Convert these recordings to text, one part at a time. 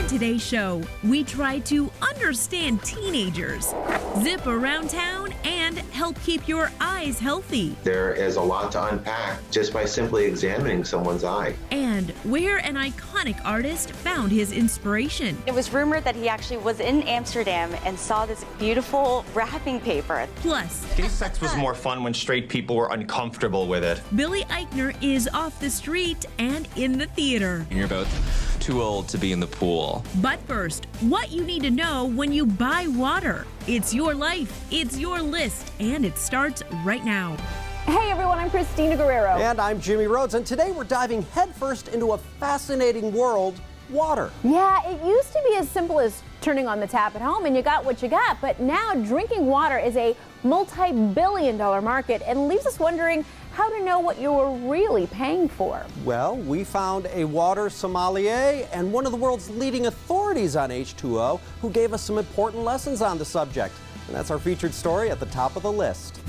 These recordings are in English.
today's show, we try to understand teenagers, zip around town, and help keep your eyes healthy. There is a lot to unpack just by simply examining someone's eye. And where an iconic artist found his inspiration. It was rumored that he actually was in Amsterdam and saw this beautiful wrapping paper. Plus, gay sex was more fun when straight people were uncomfortable with it. Billy Eichner is off the street and in the theater. You're both too old to be in the pool. But first, what you need to know when you buy water. It's your life, it's your list, and it starts right now. Hey everyone, I'm Christina Guerrero. And I'm Jimmy Rhodes, and today we're diving headfirst into a fascinating world, water. Yeah, it used to be as simple as turning on the tap at home and you got what you got, but now drinking water is a multi-billion-dollar market and leaves us wondering how to know what you're really paying for. Well, we found a water sommelier and one of the world's leading authorities on H2O who gave us some important lessons on the subject. And that's our featured story at the top of the list.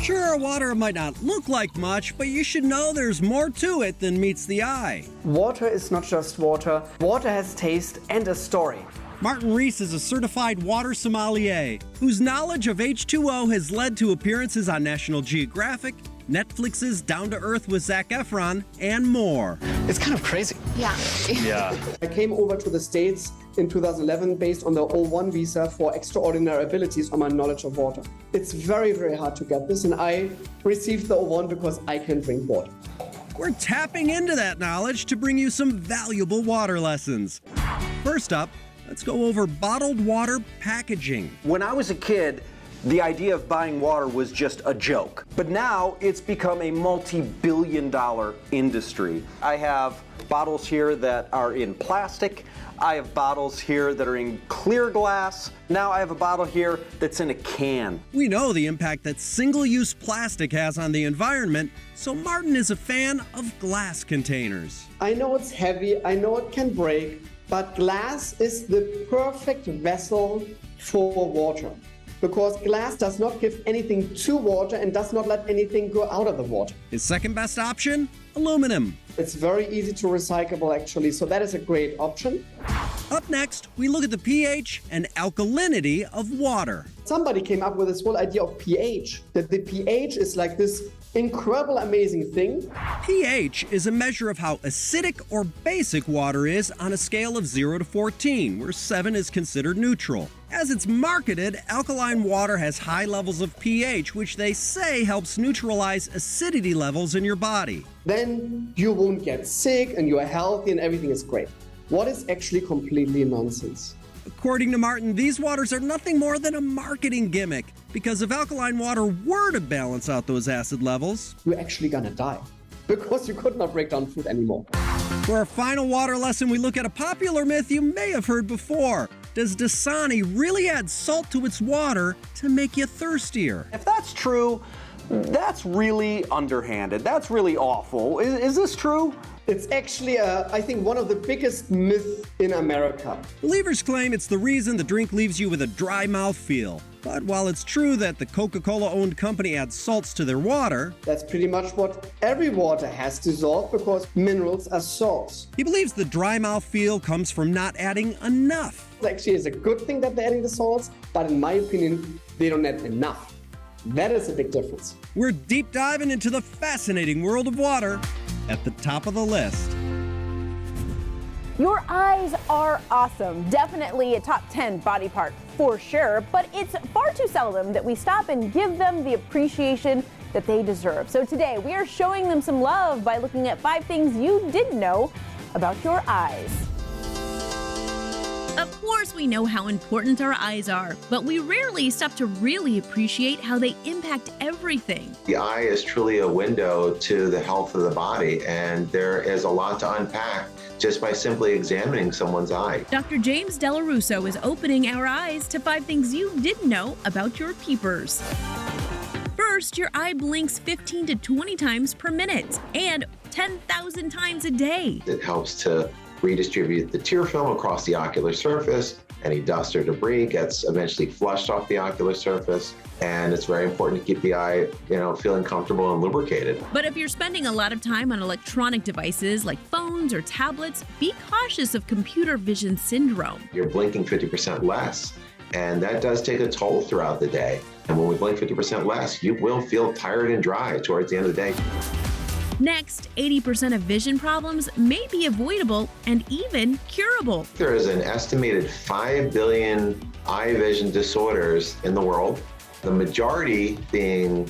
Sure, water might not look like much, but you should know there's more to it than meets the eye. Water is not just water. Water has taste and a story. Martin Rees is a certified water sommelier whose knowledge of H2O has led to appearances on National Geographic, Netflix's Down to Earth with Zac Efron, and more. It's kind of crazy. Yeah. I came over to the States in 2011 based on the O1 visa for extraordinary abilities on my knowledge of water. It's very, very hard to get this, and I received the O1 because I can drink water. We're tapping into that knowledge to bring you some valuable water lessons. First up, let's go over bottled water packaging. When I was a kid, the idea of buying water was just a joke. But now it's become a multi-billion-dollar industry. I have bottles here that are in plastic. I have bottles here that are in clear glass. Now I have a bottle here that's in a can. We know the impact that single-use plastic has on the environment, so Martin is a fan of glass containers. I know it's heavy, I know it can break, but glass is the perfect vessel for water. Because glass does not give anything to water and does not let anything go out of the water. His second best option? Aluminum. It's very easy to recycle actually, so that is a great option. Up next, we look at the pH and alkalinity of water. Somebody came up with this whole idea of pH, that the pH is like this incredible, amazing thing. pH is a measure of how acidic or basic water is on a scale of 0 to 14, where 7 is considered neutral. As it's marketed, alkaline water has high levels of pH, which they say helps neutralize acidity levels in your body. Then you won't get sick and you are healthy and everything is great. What is actually completely nonsense? According to Martin, these waters are nothing more than a marketing gimmick, because if alkaline water were to balance out those acid levels, you're actually gonna die because you could not break down food anymore. For our final water lesson, we look at a popular myth you may have heard before. Does Dasani really add salt to its water to make you thirstier? If that's true, that's really underhanded. That's really awful. Is this true? It's actually, I think, one of the biggest myths in America. Believers claim it's the reason the drink leaves you with a dry mouthfeel. But while it's true that the Coca-Cola-owned company adds salts to their water, that's pretty much what every water has dissolved because minerals are salts. He believes the dry mouthfeel comes from not adding enough. Actually, it's a good thing that they're adding the salts, but in my opinion, they don't add enough. That is a big difference. We're deep diving into the fascinating world of water at the top of the list. Your eyes are awesome. Definitely a top 10 body part for sure, but it's far too seldom that we stop and give them the appreciation that they deserve. So today we are showing them some love by looking at 5 things you didn't know about your eyes. Of course, we know how important our eyes are, but we rarely stop to really appreciate how they impact everything. The eye is truly a window to the health of the body, and there is a lot to unpack just by simply examining someone's eye. Dr. James Delarusso is opening our eyes to 5 things you didn't know about your peepers. First, your eye blinks 15 to 20 times per minute and 10,000 times a day. It helps to redistribute the tear film across the ocular surface, Any dust or debris gets eventually flushed off the ocular surface. And it's very important to keep the eye, feeling comfortable and lubricated. But if you're spending a lot of time on electronic devices like phones or tablets, be cautious of computer vision syndrome. You're blinking 50% less, and that does take a toll throughout the day. And when we blink 50% less, you will feel tired and dry towards the end of the day. Next, 80% of vision problems may be avoidable and even curable. There is an estimated 5 billion eye vision disorders in the world. The majority being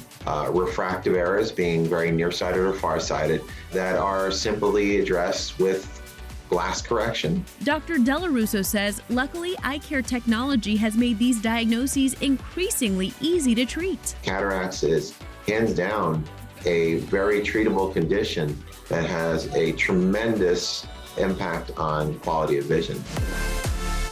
refractive errors, being very nearsighted or farsighted, that are simply addressed with glass correction. Dr. Delarusso says, luckily, eye care technology has made these diagnoses increasingly easy to treat. Cataracts is hands down a very treatable condition that has a tremendous impact on quality of vision.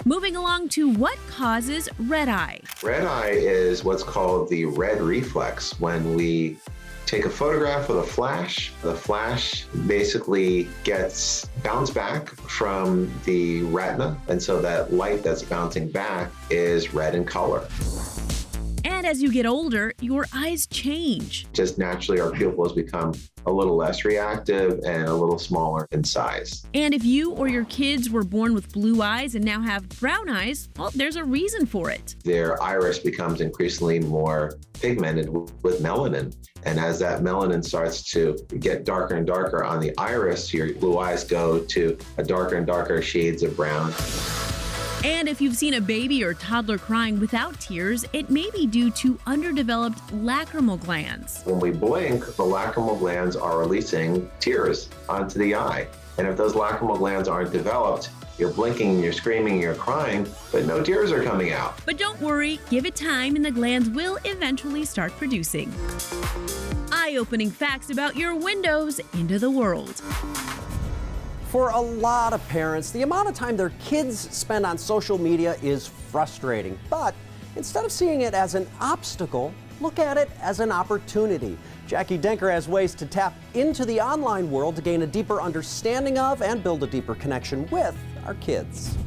Moving along to what causes red eye. Red eye is what's called the red reflex. When we take a photograph with a flash, the flash basically gets bounced back from the retina, and so that light that's bouncing back is red in color. And as you get older, your eyes change. Just naturally, our pupils become a little less reactive and a little smaller in size. And if you or your kids were born with blue eyes and now have brown eyes, well, there's a reason for it. Their iris becomes increasingly more pigmented with melanin. And as that melanin starts to get darker and darker on the iris, your blue eyes go to a darker and darker shades of brown. And if you've seen a baby or toddler crying without tears, it may be due to underdeveloped lacrimal glands. When we blink, the lacrimal glands are releasing tears onto the eye. And if those lacrimal glands aren't developed, you're blinking, you're screaming, you're crying, but no tears are coming out. But don't worry, give it time and the glands will eventually start producing. Eye-opening facts about your windows into the world. For a lot of parents, the amount of time their kids spend on social media is frustrating. But instead of seeing it as an obstacle, look at it as an opportunity. Jackie Denker has ways to tap into the online world to gain a deeper understanding of and build a deeper connection with our kids.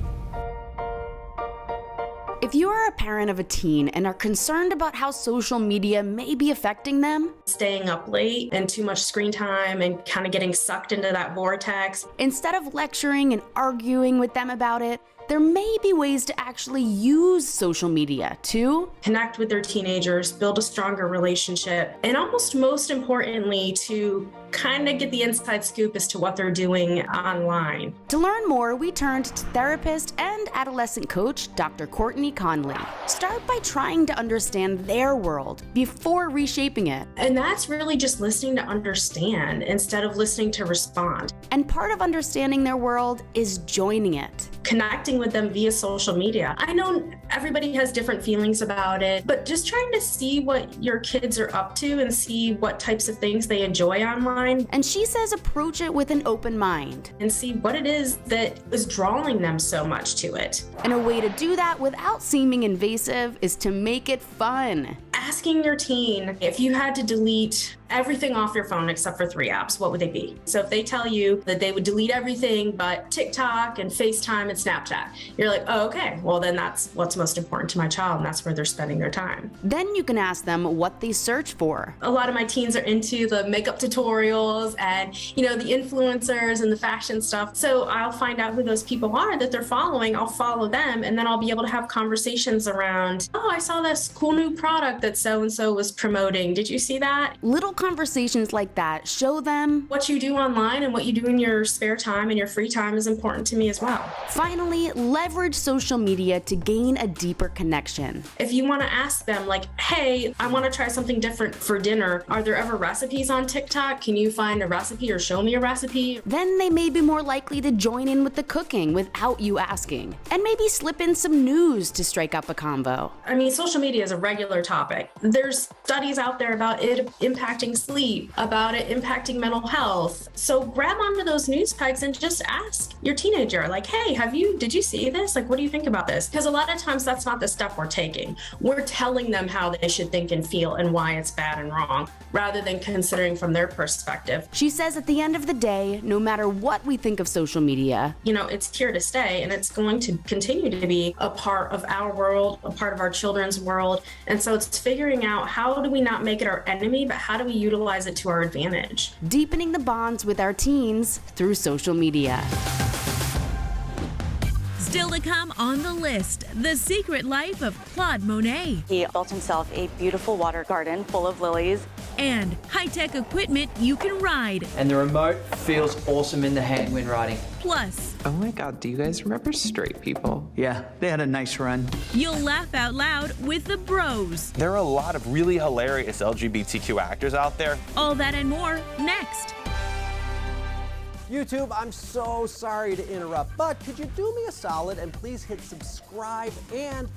If you are a parent of a teen and are concerned about how social media may be affecting them, staying up late and too much screen time and kind of getting sucked into that vortex, instead of lecturing and arguing with them about it, there may be ways to actually use social media to connect with their teenagers, build a stronger relationship, and almost most importantly, to kind of get the inside scoop as to what they're doing online. To learn more, we turned to therapist and adolescent coach, Dr. Courtney Conley. Start by trying to understand their world before reshaping it. And that's really just listening to understand instead of listening to respond. And part of understanding their world is joining it. Connecting with them via social media. I know everybody has different feelings about it, but just trying to see what your kids are up to and see what types of things they enjoy online. And she says approach it with an open mind. And see what it is that is drawing them so much to it. And a way to do that without seeming invasive is to make it fun. Asking your teen, if you had to delete everything off your phone except for 3 apps, what would they be? So if they tell you that they would delete everything but TikTok and FaceTime and Snapchat, you're like, oh, okay, well then that's what's most important to my child and that's where they're spending their time. Then you can ask them what they search for. A lot of my teens are into the makeup tutorials and, the influencers and the fashion stuff. So I'll find out who those people are that they're following. I'll follow them and then I'll be able to have conversations around, oh, I saw this cool new product that so-and-so was promoting. Did you see that? Little conversations like that show them what you do online and what you do in your spare time and your free time is important to me as well. Finally, leverage social media to gain a deeper connection. If you want to ask them like, hey, I want to try something different for dinner. Are there ever recipes on TikTok? Can you find a recipe or show me a recipe? Then they may be more likely to join in with the cooking without you asking. And maybe slip in some news to strike up a convo. I mean, social media is a regular topic. There's studies out there about it impacting impacting sleep, about it impacting mental health. So grab onto those news pegs and just ask your teenager, like, hey, did you see this? Like, what do you think about this? Because a lot of times that's not the step we're taking. We're telling them how they should think and feel and why it's bad and wrong, rather than considering from their perspective. She says at the end of the day, no matter what we think of social media, it's here to stay, and it's going to continue to be a part of our world, a part of our children's world. And so it's figuring out, how do we not make it our enemy, but how do we utilize it to our advantage? Deepening the bonds with our teens through social media. Still to come on the list, the secret life of Claude Monet. He built himself a beautiful water garden full of lilies. And high-tech equipment you can ride. And the remote feels awesome in the hand when riding. Plus, oh my God, do you guys remember Straight People? Yeah, they had a nice run. You'll laugh out loud with the bros. There are a lot of really hilarious LGBTQ actors out there. All that and more next. YouTube, I'm so sorry to interrupt, but could you do me a solid and please hit subscribe and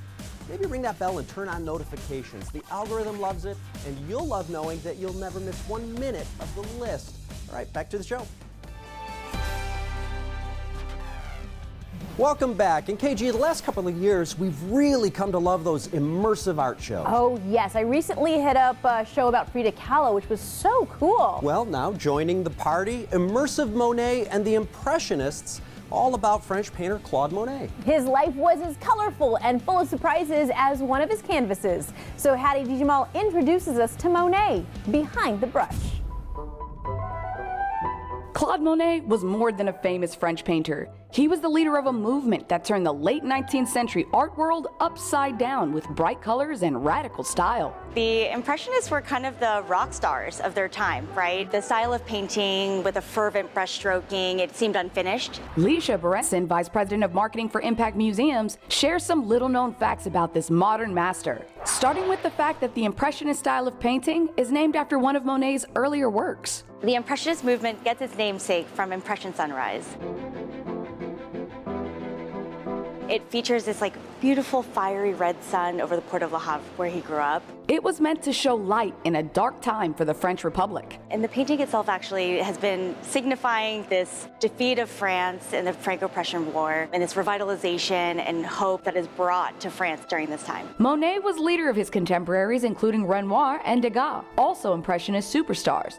maybe ring that bell and turn on notifications. The algorithm loves it, and you'll love knowing that you'll never miss 1 minute of the list. All right, back to the show. Welcome back. And KG, the last couple of years, we've really come to love those immersive art shows. Oh, yes. I recently hit up a show about Frida Kahlo, which was so cool. Well, now joining the party, Immersive Monet and the Impressionists, all about French painter Claude Monet. His life was as colorful and full of surprises as one of his canvases. So Hattie Dijamal introduces us to Monet, behind the brush. Claude Monet was more than a famous French painter. He was the leader of a movement that turned the late 19th century art world upside down with bright colors and radical style. The Impressionists were kind of the rock stars of their time, right? The style of painting with a fervent brushstroking, it seemed unfinished. Leisha Beresson, Vice President of Marketing for Impact Museums, shares some little-known facts about this modern master, starting with the fact that the Impressionist style of painting is named after one of Monet's earlier works. The Impressionist movement gets its namesake from Impression Sunrise. It features this beautiful fiery red sun over the Port of Le Havre where he grew up. It was meant to show light in a dark time for the French Republic. And the painting itself actually has been signifying this defeat of France in the Franco-Prussian War and this revitalization and hope that is brought to France during this time. Monet was leader of his contemporaries, including Renoir and Degas, also Impressionist superstars.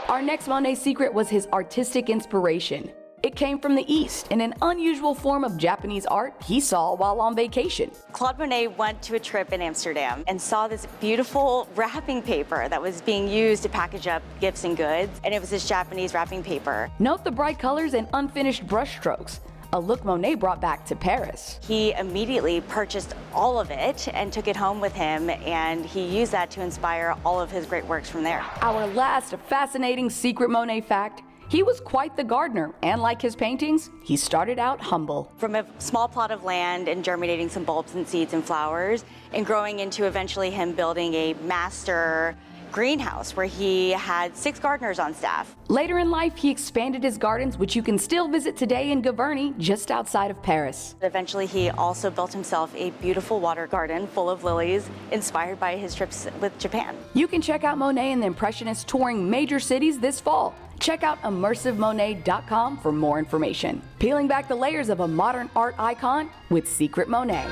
Our next Monet secret was his artistic inspiration. It came from the East in an unusual form of Japanese art he saw while on vacation. Claude Monet went to a trip in Amsterdam and saw this beautiful wrapping paper that was being used to package up gifts and goods, and it was this Japanese wrapping paper. Note the bright colors and unfinished brushstrokes, a look Monet brought back to Paris. He immediately purchased all of it and took it home with him, and he used that to inspire all of his great works from there. Our last fascinating secret Monet fact: he was quite the gardener, and like his paintings, he started out humble. From a small plot of land and germinating some bulbs and seeds and flowers, and growing into eventually him building a master greenhouse where he had 6 gardeners on staff. Later in life, he expanded his gardens, which you can still visit today in Giverny, just outside of Paris. Eventually, he also built himself a beautiful water garden full of lilies, inspired by his trips with Japan. You can check out Monet and the Impressionists touring major cities this fall. Check out immersivemonet.com for more information. Peeling back the layers of a modern art icon with Secret Monet.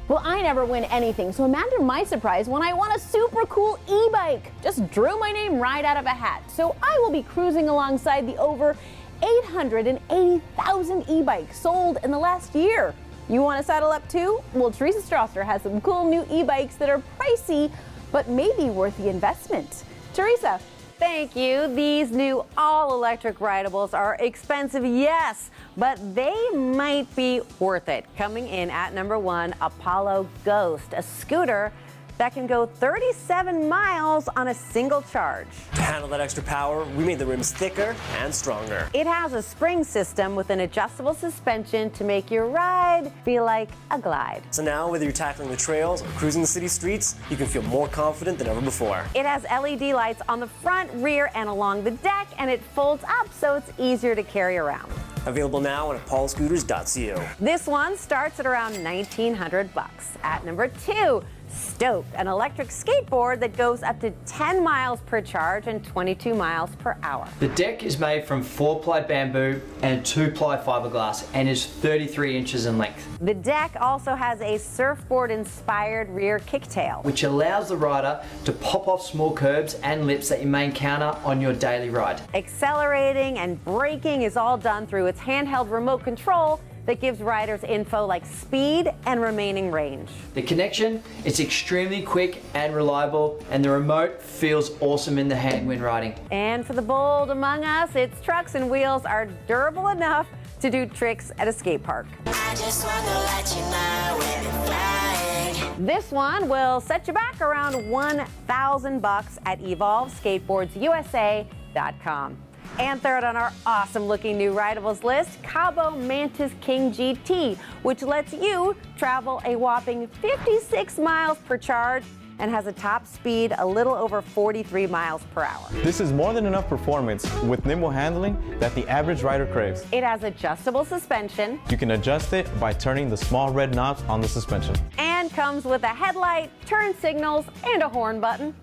Well, I never win anything, so imagine my surprise when I won a super cool e-bike. Just drew my name right out of a hat. So I will be cruising alongside the over 880,000 e-bikes sold in the last year. You want to saddle up too? Well, Teresa Strasser has some cool new e-bikes that are pricey, but maybe worth the investment. Teresa. Thank you. These new all-electric rideables are expensive, yes, but they might be worth it. Coming in at number 1, Apollo Ghost, a scooter that can go 37 miles on a single charge. To handle that extra power, we made the rims thicker and stronger. It has a spring system with an adjustable suspension to make your ride feel like a glide. So now, whether you're tackling the trails or cruising the city streets, you can feel more confident than ever before. It has LED lights on the front, rear, and along the deck, and it folds up so it's easier to carry around. Available now at apolloscooters.co. This one starts at around $1,900. At number 2, Stoke, an electric skateboard that goes up to 10 miles per charge and 22 miles per hour. The deck is made from 4-ply bamboo and 2-ply fiberglass and is 33 inches in length. The deck also has a surfboard-inspired rear kicktail, which allows the rider to pop off small curbs and lips that you may encounter on your daily ride. Accelerating and braking is all done through its handheld remote control that gives riders info like speed and remaining range. The connection is extremely quick and reliable, and the remote feels awesome in the hand when riding. And for the bold among us, its trucks and wheels are durable enough to do tricks at a skate park. I just wanna let you know when it's flying. This one will set you back around $1,000 at EvolveSkateboardsUSA.com. And third on our awesome looking new rideables list, Cabo Mantis King GT, which lets you travel a whopping 56 miles per charge and has a top speed a little over 43 miles per hour. This is more than enough performance with nimble handling that the average rider craves. It has adjustable suspension. You can adjust it by turning the small red knobs on the suspension. And comes with a headlight, turn signals, and a horn button.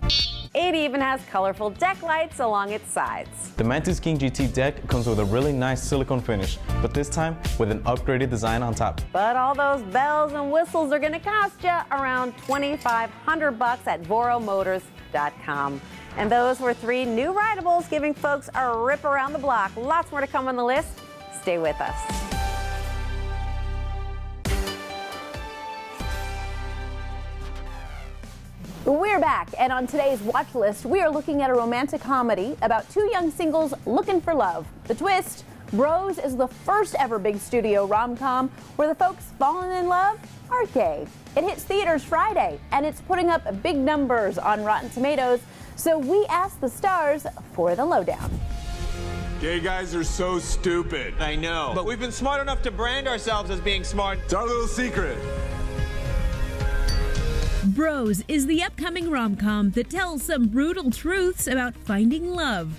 It even has colorful deck lights along its sides. The Mantis King GT deck comes with a really nice silicone finish, but this time with an upgraded design on top. But all those bells and whistles are gonna cost you around $2,500 at VoroMotors.com. And those were 3 new rideables giving folks a rip around the block. Lots more to come on the list. Stay with us. We're back, and on today's watch list, we are looking at a romantic comedy about 2 young singles looking for love. The twist, Bros is the first ever big studio rom-com where the folks falling in love are gay. It hits theaters Friday, and it's putting up big numbers on Rotten Tomatoes, so we asked the stars for the lowdown. Gay guys are so stupid. I know, but we've been smart enough to brand ourselves as being smart. It's our little secret. Bros is the upcoming rom-com that tells some brutal truths about finding love.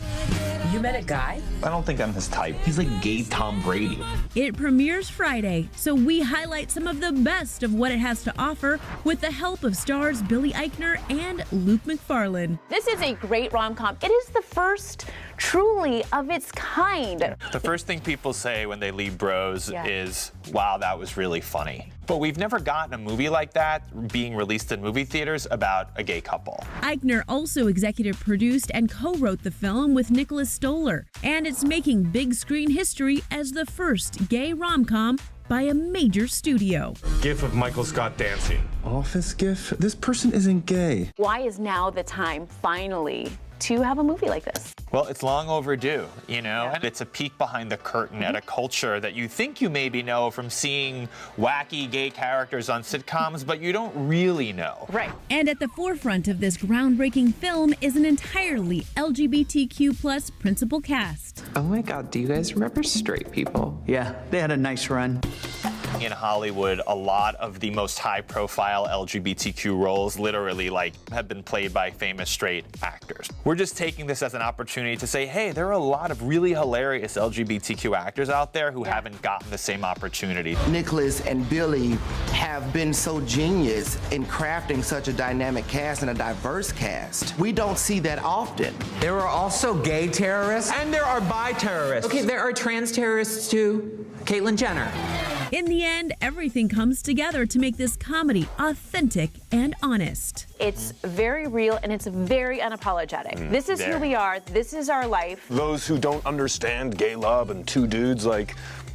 You met a guy? I don't think I'm his type. He's like gay Tom Brady. It premieres Friday, so we highlight some of the best of what it has to offer with the help of stars Billy Eichner and Luke McFarlane. This is a great rom-com. It is the first truly of its kind. The first thing people say when they leave Bros is, wow, that was really funny. But we've never gotten a movie like that being released in movie theaters about a gay couple. Eichner also executive produced and co-wrote the film with Nicholas Stoller, and it's making big screen history as the first gay rom-com by a major studio. GIF of Michael Scott dancing. Office GIF? This person isn't gay. Why is now the time, finally, to have a movie like this? Well, it's long overdue, you know? And it's a peek behind the curtain at a culture that you think you maybe know from seeing wacky gay characters on sitcoms, but you don't really know. Right. And at the forefront of this groundbreaking film is an entirely LGBTQ+ principal cast. Oh my God, do you guys remember Straight People? Yeah, they had a nice run. In Hollywood, a lot of the most high-profile LGBTQ roles literally have been played by famous straight actors. We're just taking this as an opportunity to say, hey, there are a lot of really hilarious LGBTQ actors out there who haven't gotten the same opportunity. Nicholas and Billy have been so genius in crafting such a dynamic cast and a diverse cast. We don't see that often. There are also gay terrorists. And there are bi terrorists. Okay, there are trans terrorists too. Caitlyn Jenner. In the end, everything comes together to make this comedy authentic and honest. It's very real and it's very unapologetic. This is who we are. This is our life. Those who don't understand gay love and 2 dudes,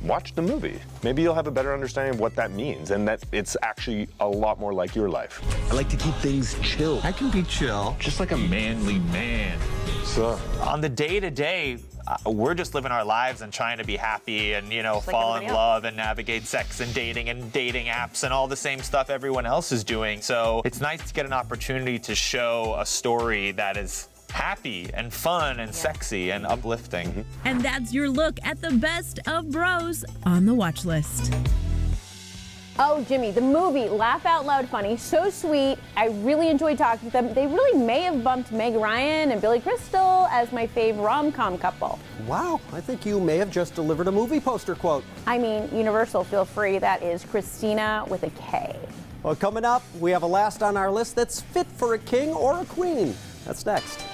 watch the movie. Maybe you'll have a better understanding of what that means and that it's actually a lot more like your life. I like to keep things chill. I can be chill. Just like a manly man. So, on the day-to-day, we're just living our lives and trying to be happy and, fall in love and navigate sex and dating apps and all the same stuff everyone else is doing. So it's nice to get an opportunity to show a story that is happy and fun and sexy and uplifting. And that's your look at the best of Bros on the watch list. Oh, Jimmy, the movie, laugh out loud funny, so sweet. I really enjoyed talking to them. They really may have bumped Meg Ryan and Billy Crystal as my fave rom-com couple. Wow, I think you may have just delivered a movie poster quote. I mean, Universal, feel free. That is Christina with a K. Well, coming up, we have a last on our list that's fit for a king or a queen. That's next.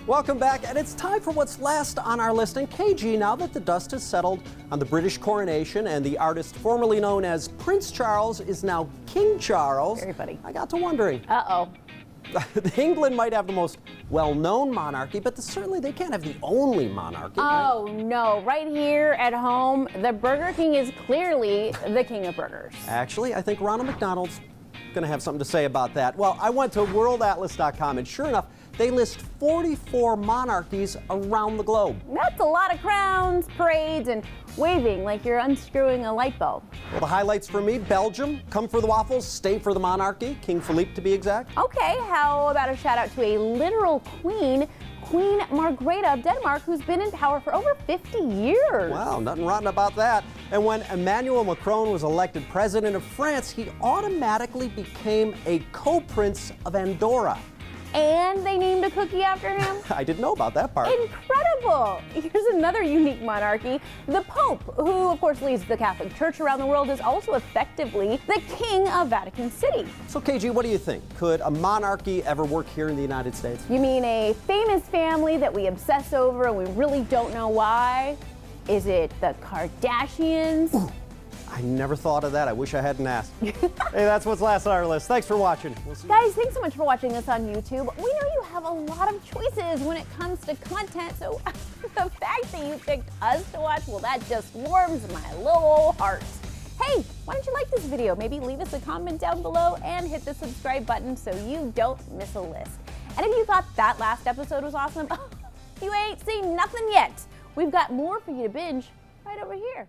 Welcome back, and it's time for what's last on our list. And KG, now that the dust has settled on the British coronation and the artist formerly known as Prince Charles is now King Charles. Very funny. I got to wondering. Uh-oh. England might have the most well-known monarchy, but certainly they can't have the only monarchy. Oh, no. Right here at home, the Burger King is clearly the king of burgers. Actually, I think Ronald McDonald's going to have something to say about that. Well, I went to worldatlas.com, and sure enough, they list 44 monarchies around the globe. That's a lot of crowns, parades, and waving like you're unscrewing a light bulb. Well, the highlights for me: Belgium, come for the waffles, stay for the monarchy, King Philippe to be exact. Okay, how about a shout out to a literal queen, Queen Margrethe of Denmark, who's been in power for over 50 years. Wow, nothing rotten about that. And when Emmanuel Macron was elected president of France, he automatically became a co-prince of Andorra. And they named a cookie after him? I didn't know about that part. Incredible! Here's another unique monarchy. The Pope, who of course leads the Catholic Church around the world, is also effectively the king of Vatican City. So KG, what do you think? Could a monarchy ever work here in the United States? You mean a famous family that we obsess over and we really don't know why? Is it the Kardashians? Ooh. I never thought of that. I wish I hadn't asked. Hey, that's what's last on our list. Thanks for watching. Guys, thanks so much for watching us on YouTube. We know you have a lot of choices when it comes to content, so the fact that you picked us to watch, well, that just warms my little heart. Hey, why don't you like this video? Maybe leave us a comment down below and hit the subscribe button so you don't miss a list. And if you thought that last episode was awesome, you ain't seen nothing yet. We've got more for you to binge right over here.